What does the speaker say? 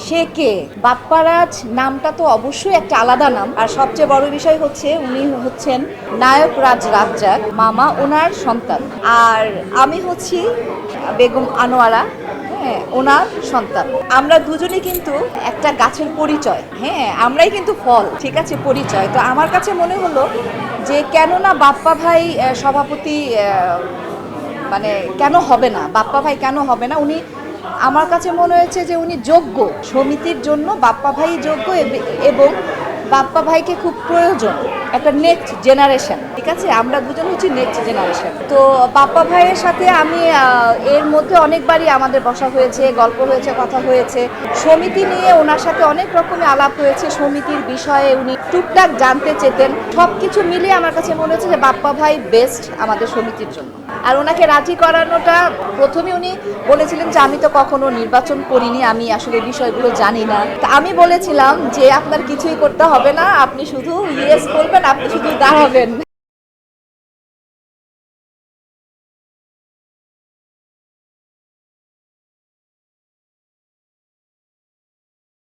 সে কে? বাপ্পারাজ নামটা তো অবশ্যই একটা আলাদা নাম, আর সবচেয়ে বড় বিষয় হচ্ছে উনি হচ্ছেন নায়ক রাজ রাজ্জাক, মামা ওনার সন্তান। আর আমি হচ্ছি বেগম আনোয়ারা, হ্যাঁ, ওনার সন্তান। আমরা দুজনে কিন্তু একটা গাছের পরিচয়, হ্যাঁ, আমরাই কিন্তু ফল, ঠিক আছে, পরিচয়। তো আমার কাছে মনে হলো যে কেন না বাপ্পা ভাই সভাপতি, মানে কেন হবে না, বাপ্পা ভাই কেন হবে না? উনি, আমার কাছে মনে হয়েছে যে উনি যোগ্য সমিতির জন্য, বাপ্পা ভাই যোগ্য এবং বাপ্পা ভাইকে খুব প্রয়োজন একটা নেক্সট জেনারেশন, ঠিক আছে, আমরা দুজন হচ্ছি নেক্সট জেনারেশন। তো বাপ্পা ভাইয়ের সাথে আমি এর মধ্যে অনেকবারই আমাদের বসা হয়েছে, গল্প হয়েছে, কথা হয়েছে, সমিতি নিয়ে ওনার সাথে অনেক রকমের আলাপ হয়েছে, সমিতির বিষয়ে উনি টুকটাক জানতে চেতেন। সব কিছু মিলিয়ে আমার কাছে মনে হচ্ছে যে বাপ্পা ভাই বেস্ট আমাদের সমিতির জন্য। আর ওনাকে রাজি করানোটা, প্রথমে উনি বলেছিলেন যে আমি তো কখনো নির্বাচন করিনি, আমি আসলে বিষয়গুলো জানি না। তা আমি বলেছিলাম যে আপনার কিছুই করতে হবে না, আপনি শুধু ইয়েস বলবেন, আপনি শুধু দাঁড়াবেন।